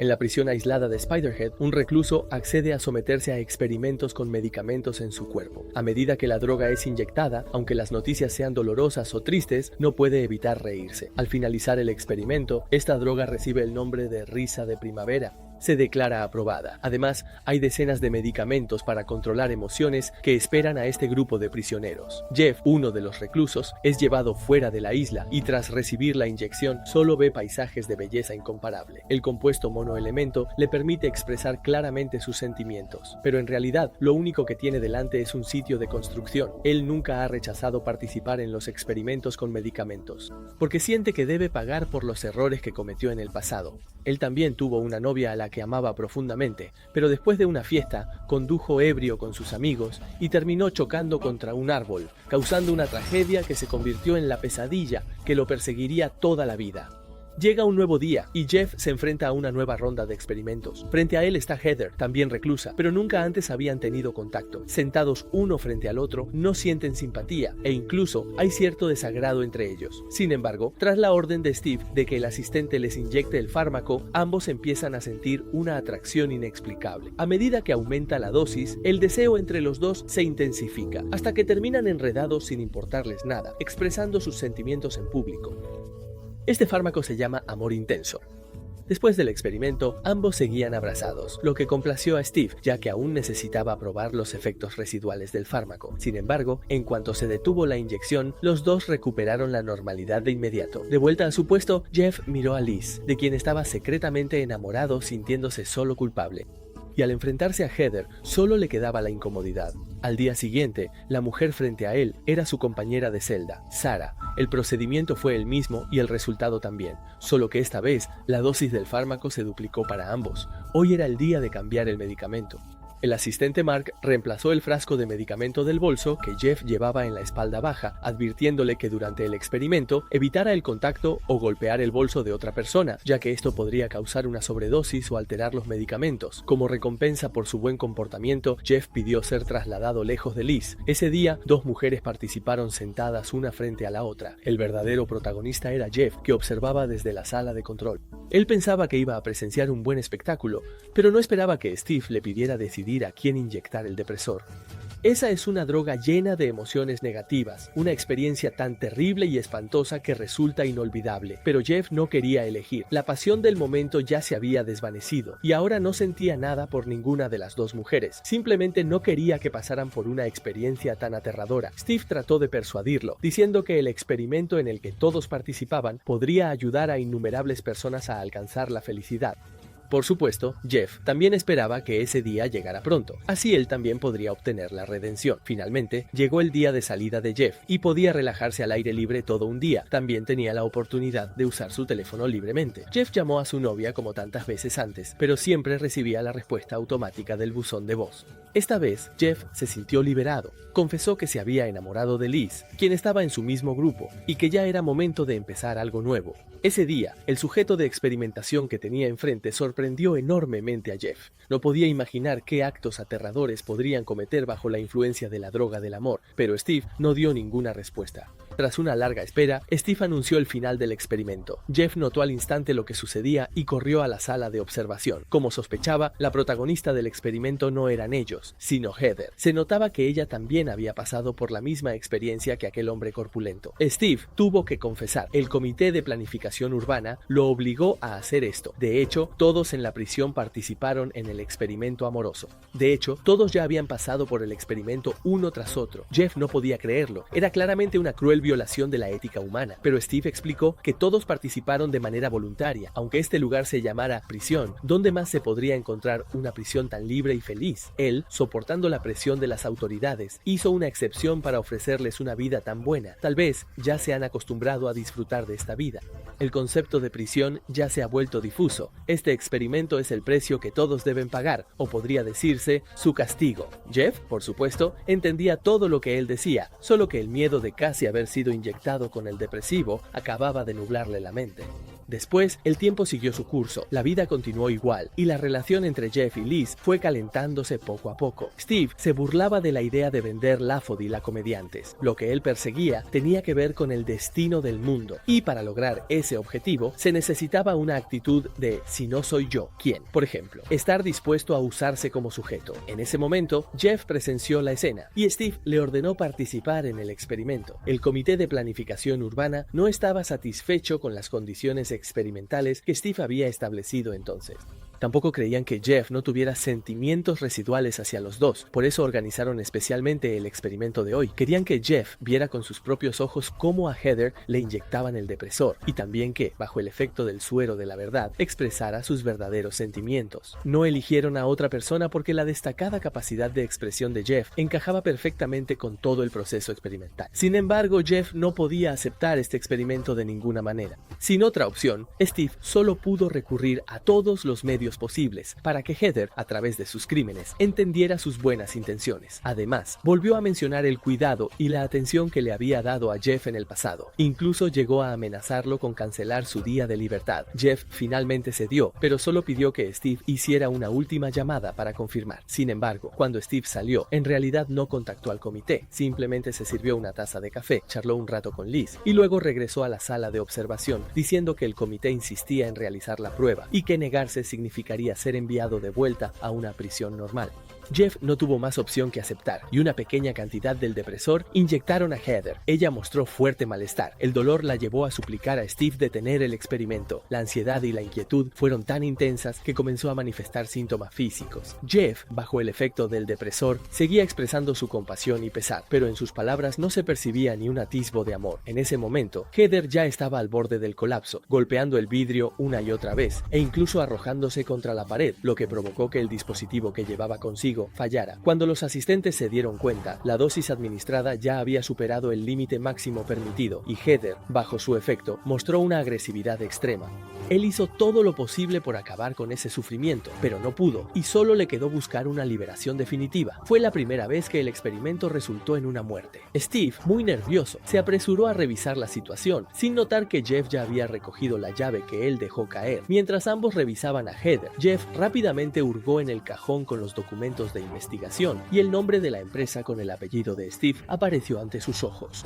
En la prisión aislada de Spiderhead, un recluso accede a someterse a experimentos con medicamentos en su cuerpo. A medida que la droga es inyectada, aunque las noticias sean dolorosas o tristes, no puede evitar reírse. Al finalizar el experimento, esta droga recibe el nombre de risa de primavera. Se declara aprobada. Además, hay decenas de medicamentos para controlar emociones que esperan a este grupo de prisioneros. Jeff, uno de los reclusos, es llevado fuera de la isla y tras recibir la inyección solo ve paisajes de belleza incomparable. El compuesto monoelemento le permite expresar claramente sus sentimientos, pero en realidad lo único que tiene delante es un sitio de construcción. Él nunca ha rechazado participar en los experimentos con medicamentos, porque siente que debe pagar por los errores que cometió en el pasado. Él también tuvo una novia a la que amaba profundamente, pero después de una fiesta, condujo ebrio con sus amigos y terminó chocando contra un árbol, causando una tragedia que se convirtió en la pesadilla que lo perseguiría toda la vida. Llega un nuevo día y Jeff se enfrenta a una nueva ronda de experimentos. Frente a él está Heather, también reclusa, pero nunca antes habían tenido contacto. Sentados uno frente al otro, no sienten simpatía e incluso hay cierto desagrado entre ellos. Sin embargo, tras la orden de Steve de que el asistente les inyecte el fármaco, ambos empiezan a sentir una atracción inexplicable. A medida que aumenta la dosis, el deseo entre los dos se intensifica, hasta que terminan enredados sin importarles nada, expresando sus sentimientos en público. Este fármaco se llama amor intenso. Después del experimento, ambos seguían abrazados, lo que complació a Steve, ya que aún necesitaba probar los efectos residuales del fármaco. Sin embargo, en cuanto se detuvo la inyección, los dos recuperaron la normalidad de inmediato. De vuelta a su puesto, Jeff miró a Liz, de quien estaba secretamente enamorado, sintiéndose solo culpable. Y al enfrentarse a Heather, solo le quedaba la incomodidad. Al día siguiente, la mujer frente a él era su compañera de celda, Sarah. El procedimiento fue el mismo y el resultado también, solo que esta vez la dosis del fármaco se duplicó para ambos. Hoy era el día de cambiar el medicamento. El asistente Mark reemplazó el frasco de medicamento del bolso que Jeff llevaba en la espalda baja, advirtiéndole que durante el experimento evitara el contacto o golpear el bolso de otra persona, ya que esto podría causar una sobredosis o alterar los medicamentos. Como recompensa por su buen comportamiento, Jeff pidió ser trasladado lejos de Liz. Ese día, dos mujeres participaron sentadas una frente a la otra. El verdadero protagonista era Jeff, que observaba desde la sala de control. Él pensaba que iba a presenciar un buen espectáculo, pero no esperaba que Steve le pidiera decidir a quién inyectar el depresor. Esa es una droga llena de emociones negativas, una experiencia tan terrible y espantosa que resulta inolvidable. Pero Jeff no quería elegir. La pasión del momento ya se había desvanecido y ahora no sentía nada por ninguna de las dos mujeres. Simplemente no quería que pasaran por una experiencia tan aterradora. Steve trató de persuadirlo, diciendo que el experimento en el que todos participaban podría ayudar a innumerables personas a alcanzar la felicidad. Por supuesto, Jeff también esperaba que ese día llegara pronto, así él también podría obtener la redención. Finalmente, llegó el día de salida de Jeff y podía relajarse al aire libre todo un día. También tenía la oportunidad de usar su teléfono libremente. Jeff llamó a su novia como tantas veces antes, pero siempre recibía la respuesta automática del buzón de voz. Esta vez, Jeff se sintió liberado. Confesó que se había enamorado de Liz, quien estaba en su mismo grupo, y que ya era momento de empezar algo nuevo. Ese día, el sujeto de experimentación que tenía enfrente sorprendió enormemente a Jeff. No podía imaginar qué actos aterradores podrían cometer bajo la influencia de la droga del amor, pero Steve no dio ninguna respuesta. Tras una larga espera, Steve anunció el final del experimento. Jeff notó al instante lo que sucedía y corrió a la sala de observación. Como sospechaba, la protagonista del experimento no eran ellos, sino Heather. Se notaba que ella también había pasado por la misma experiencia que aquel hombre corpulento. Steve tuvo que confesar. El comité de planificación urbana lo obligó a hacer esto. De hecho, todos en la prisión participaron en el experimento amoroso. De hecho, todos ya habían pasado por el experimento uno tras otro. Jeff no podía creerlo. Era claramente una cruel violación de la ética humana, pero Steve explicó que todos participaron de manera voluntaria. Aunque este lugar se llamara prisión, ¿dónde más se podría encontrar una prisión tan libre y feliz? Él, soportando la presión de las autoridades, hizo una excepción para ofrecerles una vida tan buena. Tal vez ya se han acostumbrado a disfrutar de esta vida. El concepto de prisión ya se ha vuelto difuso. Este experimento es el precio que todos deben pagar, o podría decirse, su castigo. Jeff, por supuesto, entendía todo lo que él decía, solo que el miedo de casi haber sido inyectado con el depresivo acababa de nublarle la mente. Después, el tiempo siguió su curso, la vida continuó igual, y la relación entre Jeff y Liz fue calentándose poco a poco. Steve se burlaba de la idea de vender Laffodil a comediantes. Lo que él perseguía tenía que ver con el destino del mundo, y para lograr ese objetivo se necesitaba una actitud de si no soy yo, ¿quién? Por ejemplo, estar dispuesto a usarse como sujeto. En ese momento, Jeff presenció la escena, y Steve le ordenó participar en el experimento. El comité de planificación urbana no estaba satisfecho con las condiciones experimentales que Steve había establecido entonces. Tampoco creían que Jeff no tuviera sentimientos residuales hacia los dos, por eso organizaron especialmente el experimento de hoy. Querían que Jeff viera con sus propios ojos cómo a Heather le inyectaban el depresor, y también que, bajo el efecto del suero de la verdad, expresara sus verdaderos sentimientos. No eligieron a otra persona porque la destacada capacidad de expresión de Jeff encajaba perfectamente con todo el proceso experimental. Sin embargo, Jeff no podía aceptar este experimento de ninguna manera. Sin otra opción, Steve solo pudo recurrir a todos los medios posibles para que Heather, a través de sus crímenes, entendiera sus buenas intenciones. Además, volvió a mencionar el cuidado y la atención que le había dado a Jeff en el pasado. Incluso llegó a amenazarlo con cancelar su día de libertad. Jeff finalmente cedió, pero solo pidió que Steve hiciera una última llamada para confirmar. Sin embargo, cuando Steve salió, en realidad no contactó al comité, simplemente se sirvió una taza de café, charló un rato con Liz y luego regresó a la sala de observación diciendo que el comité insistía en realizar la prueba y que negarse significaría ser enviado de vuelta a una prisión normal. Jeff no tuvo más opción que aceptar, y una pequeña cantidad del depresor inyectaron a Heather. Ella mostró fuerte malestar. El dolor la llevó a suplicar a Steve detener el experimento. La ansiedad y la inquietud fueron tan intensas que comenzó a manifestar síntomas físicos. Jeff, bajo el efecto del depresor, seguía expresando su compasión y pesar, pero en sus palabras no se percibía ni un atisbo de amor. En ese momento, Heather ya estaba al borde del colapso, golpeando el vidrio una y otra vez, e incluso arrojándose contra la pared, lo que provocó que el dispositivo que llevaba consigo fallara. Cuando los asistentes se dieron cuenta, la dosis administrada ya había superado el límite máximo permitido, y Heather, bajo su efecto, mostró una agresividad extrema. Él hizo todo lo posible por acabar con ese sufrimiento, pero no pudo, y solo le quedó buscar una liberación definitiva. Fue la primera vez que el experimento resultó en una muerte. Steve, muy nervioso, se apresuró a revisar la situación, sin notar que Jeff ya había recogido la llave que él dejó caer. Mientras ambos revisaban a Heather, Jeff rápidamente hurgó en el cajón con los documentos de investigación, y el nombre de la empresa con el apellido de Steve apareció ante sus ojos.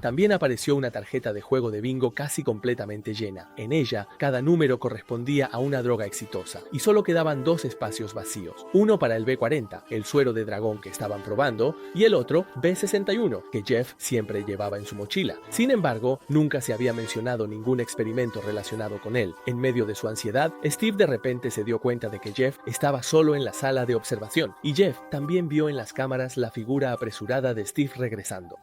También apareció una tarjeta de juego de bingo casi completamente llena. En ella, cada número correspondía a una droga exitosa, y solo quedaban dos espacios vacíos. Uno para el B40, el suero de dragón que estaban probando, y el otro, B61, que Jeff siempre llevaba en su mochila. Sin embargo, nunca se había mencionado ningún experimento relacionado con él. En medio de su ansiedad, Steve de repente se dio cuenta de que Jeff estaba solo en la sala de observación, y Jeff también vio en las cámaras la figura apresurada de Steve regresando.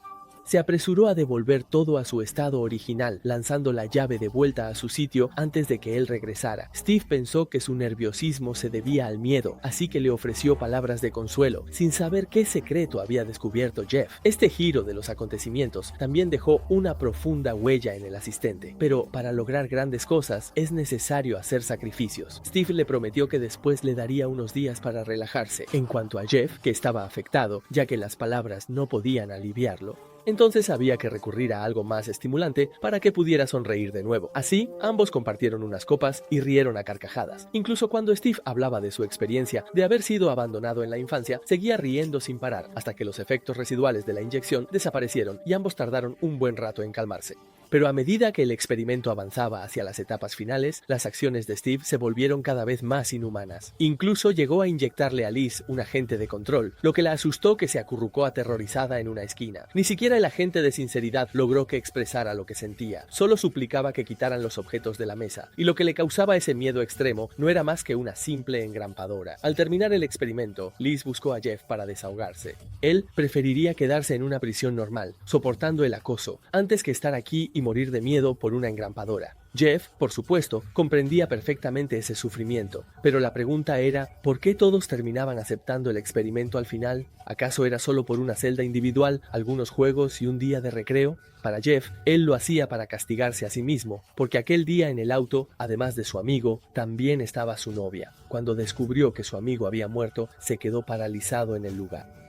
Se apresuró a devolver todo a su estado original, lanzando la llave de vuelta a su sitio antes de que él regresara. Steve pensó que su nerviosismo se debía al miedo, así que le ofreció palabras de consuelo, sin saber qué secreto había descubierto Jeff. Este giro de los acontecimientos también dejó una profunda huella en el asistente, pero para lograr grandes cosas es necesario hacer sacrificios. Steve le prometió que después le daría unos días para relajarse. En cuanto a Jeff, que estaba afectado, ya que las palabras no podían aliviarlo, entonces había que recurrir a algo más estimulante para que pudiera sonreír de nuevo. Así, ambos compartieron unas copas y rieron a carcajadas. Incluso cuando Steve hablaba de su experiencia de haber sido abandonado en la infancia, seguía riendo sin parar, hasta que los efectos residuales de la inyección desaparecieron y ambos tardaron un buen rato en calmarse. Pero a medida que el experimento avanzaba hacia las etapas finales, las acciones de Steve se volvieron cada vez más inhumanas. Incluso llegó a inyectarle a Liz un agente de control, lo que la asustó, que se acurrucó aterrorizada en una esquina. Ni siquiera el agente de sinceridad logró que expresara lo que sentía, solo suplicaba que quitaran los objetos de la mesa, y lo que le causaba ese miedo extremo no era más que una simple engrampadora. Al terminar el experimento, Liz buscó a Jeff para desahogarse. Él preferiría quedarse en una prisión normal, soportando el acoso, antes que estar aquí y morir de miedo por una engrampadora. Jeff, por supuesto, comprendía perfectamente ese sufrimiento, pero la pregunta era, ¿por qué todos terminaban aceptando el experimento al final? ¿Acaso era solo por una celda individual, algunos juegos y un día de recreo? Para Jeff, él lo hacía para castigarse a sí mismo, porque aquel día en el auto, además de su amigo, también estaba su novia. Cuando descubrió que su amigo había muerto, se quedó paralizado en el lugar.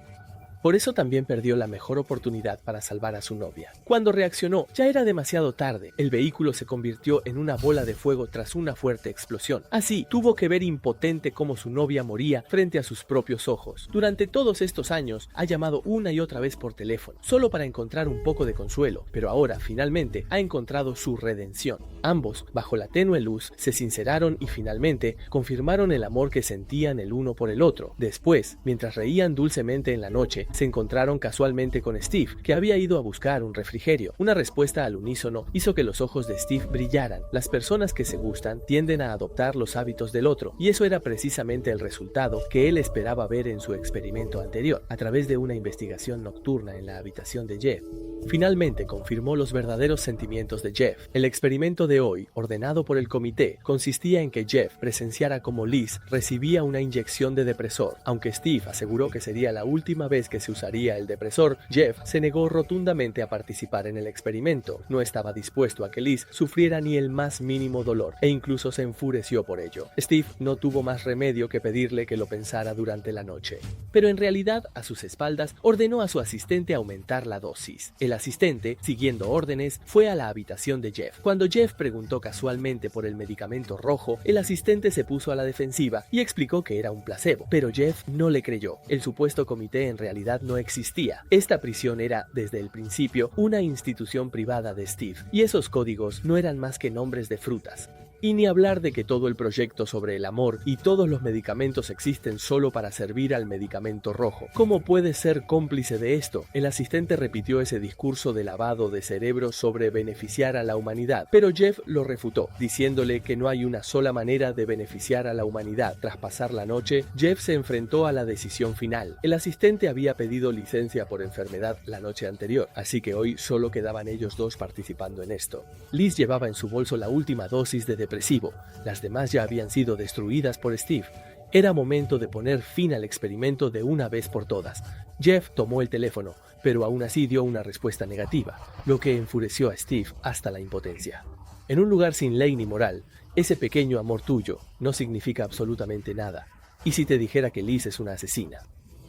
Por eso también perdió la mejor oportunidad para salvar a su novia. Cuando reaccionó, ya era demasiado tarde. El vehículo se convirtió en una bola de fuego tras una fuerte explosión. Así, tuvo que ver impotente cómo su novia moría frente a sus propios ojos. Durante todos estos años, ha llamado una y otra vez por teléfono, solo para encontrar un poco de consuelo, pero ahora, finalmente, ha encontrado su redención. Ambos, bajo la tenue luz, se sinceraron y finalmente confirmaron el amor que sentían el uno por el otro. Después, mientras reían dulcemente en la noche, se encontraron casualmente con Steve, que había ido a buscar un refrigerio. Una respuesta al unísono hizo que los ojos de Steve brillaran. Las personas que se gustan tienden a adoptar los hábitos del otro, y eso era precisamente el resultado que él esperaba ver en su experimento anterior, a través de una investigación nocturna en la habitación de Jeff. Finalmente confirmó los verdaderos sentimientos de Jeff. El experimento de hoy, ordenado por el comité, consistía en que Jeff presenciara como Liz recibía una inyección de depresor. Aunque Steve aseguró que sería la última vez que se usaría el depresor, Jeff se negó rotundamente a participar en el experimento. No estaba dispuesto a que Liz sufriera ni el más mínimo dolor, e incluso se enfureció por ello. Steve no tuvo más remedio que pedirle que lo pensara durante la noche. Pero en realidad, a sus espaldas, ordenó a su asistente aumentar la dosis. El asistente, siguiendo órdenes, fue a la habitación de Jeff. Cuando Jeff preguntó casualmente por el medicamento rojo, el asistente se puso a la defensiva y explicó que era un placebo, pero Jeff no le creyó. El supuesto comité en realidad no existía. Esta prisión era, desde el principio, una institución privada de Steve, y esos códigos no eran más que nombres de frutas. Y ni hablar de que todo el proyecto sobre el amor y todos los medicamentos existen solo para servir al medicamento rojo. ¿Cómo puede ser cómplice de esto? El asistente repitió ese discurso de lavado de cerebro sobre beneficiar a la humanidad, pero Jeff lo refutó, diciéndole que no hay una sola manera de beneficiar a la humanidad. Tras pasar la noche, Jeff se enfrentó a la decisión final. El asistente había pedido licencia por enfermedad la noche anterior, así que hoy solo quedaban ellos dos participando en esto. Liz llevaba en su bolso la última dosis de depresivo. Las demás ya habían sido destruidas por Steve. Era momento de poner fin al experimento de una vez por todas. Jeff tomó el teléfono, pero aún así dio una respuesta negativa, lo que enfureció a Steve hasta la impotencia. En un lugar sin ley ni moral, ese pequeño amor tuyo no significa absolutamente nada. ¿Y si te dijera que Liz es una asesina?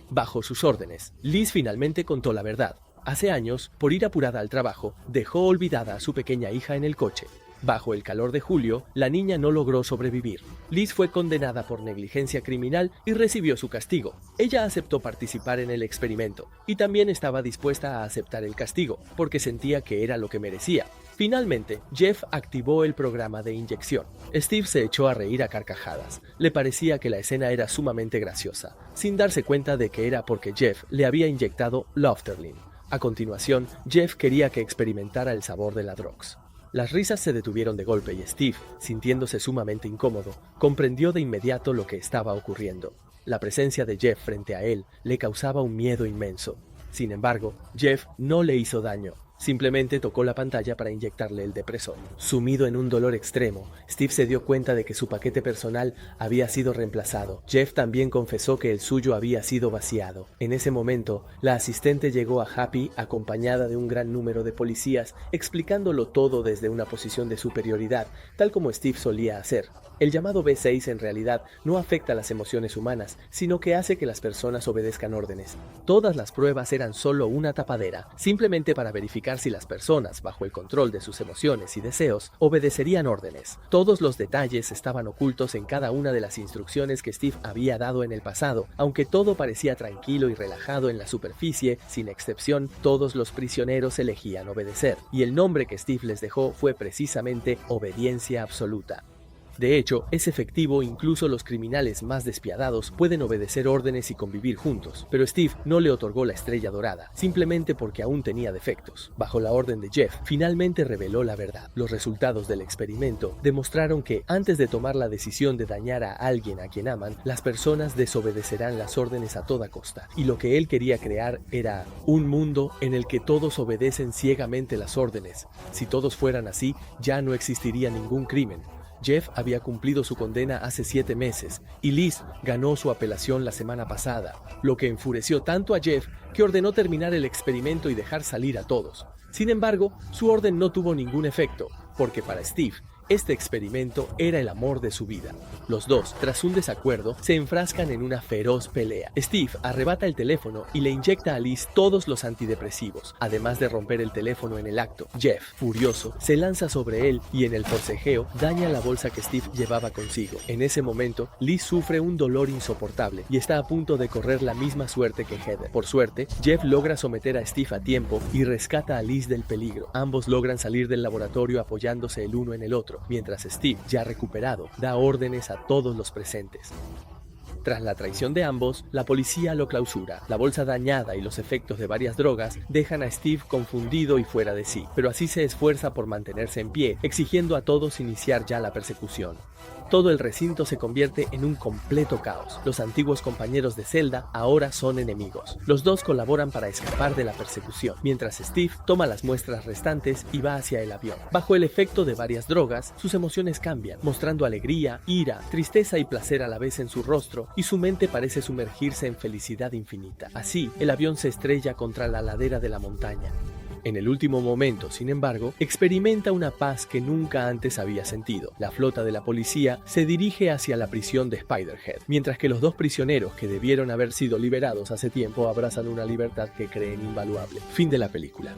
Bajo sus órdenes, Liz finalmente contó la verdad. Hace años, por ir apurada al trabajo, dejó olvidada a su pequeña hija en el coche. Bajo el calor de julio, la niña no logró sobrevivir. Liz fue condenada por negligencia criminal y recibió su castigo. Ella aceptó participar en el experimento y también estaba dispuesta a aceptar el castigo, porque sentía que era lo que merecía. Finalmente, Jeff activó el programa de inyección. Steve se echó a reír a carcajadas. Le parecía que la escena era sumamente graciosa, sin darse cuenta de que era porque Jeff le había inyectado Lofterlin. A continuación, Jeff quería que experimentara el sabor de la droga. Las risas se detuvieron de golpe y Steve, sintiéndose sumamente incómodo, comprendió de inmediato lo que estaba ocurriendo. La presencia de Jeff frente a él le causaba un miedo inmenso. Sin embargo, Jeff no le hizo daño. Simplemente tocó la pantalla para inyectarle el depresor. Sumido en un dolor extremo, Steve se dio cuenta de que su paquete personal había sido reemplazado. Jeff también confesó que el suyo había sido vaciado. En ese momento, la asistente llegó a Happy acompañada de un gran número de policías, explicándolo todo desde una posición de superioridad, tal como Steve solía hacer. El llamado B6 en realidad no afecta las emociones humanas, sino que hace que las personas obedezcan órdenes. Todas las pruebas eran solo una tapadera, simplemente para verificar si las personas, bajo el control de sus emociones y deseos, obedecerían órdenes. Todos los detalles estaban ocultos en cada una de las instrucciones que Steve había dado en el pasado. Aunque todo parecía tranquilo y relajado en la superficie, sin excepción, todos los prisioneros elegían obedecer, y el nombre que Steve les dejó fue precisamente obediencia absoluta. De hecho, es efectivo, incluso los criminales más despiadados pueden obedecer órdenes y convivir juntos, pero Steve no le otorgó la estrella dorada, simplemente porque aún tenía defectos. Bajo la orden de Jeff, finalmente reveló la verdad. Los resultados del experimento demostraron que, antes de tomar la decisión de dañar a alguien a quien aman, las personas desobedecerán las órdenes a toda costa. Y lo que él quería crear era un mundo en el que todos obedecen ciegamente las órdenes. Si todos fueran así, ya no existiría ningún crimen. Jeff había cumplido su condena hace 7 meses y Liz ganó su apelación la semana pasada, lo que enfureció tanto a Jeff que ordenó terminar el experimento y dejar salir a todos. Sin embargo, su orden no tuvo ningún efecto, porque para Steve, Este experimento era el amor de su vida. Los dos, tras un desacuerdo, se enfrascan en una feroz pelea. Steve arrebata el teléfono y le inyecta a Liz todos los antidepresivos, además de romper el teléfono en el acto. Jeff, furioso, se lanza sobre él y en el forcejeo daña la bolsa que Steve llevaba consigo. En ese momento, Liz sufre un dolor insoportable y está a punto de correr la misma suerte que Heather. Por suerte, Jeff logra someter a Steve a tiempo y rescata a Liz del peligro. Ambos logran salir del laboratorio apoyándose el uno en el otro, mientras Steve, ya recuperado, da órdenes a todos los presentes. Tras la traición de ambos, la policía lo clausura. La bolsa dañada y los efectos de varias drogas dejan a Steve confundido y fuera de sí, pero así se esfuerza por mantenerse en pie, exigiendo a todos iniciar ya la persecución. Todo el recinto se convierte en un completo caos. Los antiguos compañeros de celda ahora son enemigos. Los dos colaboran para escapar de la persecución, mientras Steve toma las muestras restantes y va hacia el avión. Bajo el efecto de varias drogas, sus emociones cambian, mostrando alegría, ira, tristeza y placer a la vez en su rostro, y su mente parece sumergirse en felicidad infinita. Así, el avión se estrella contra la ladera de la montaña. En el último momento, sin embargo, experimenta una paz que nunca antes había sentido. La flota de la policía se dirige hacia la prisión de Spiderhead, mientras que los dos prisioneros que debieron haber sido liberados hace tiempo abrazan una libertad que creen invaluable. Fin de la película.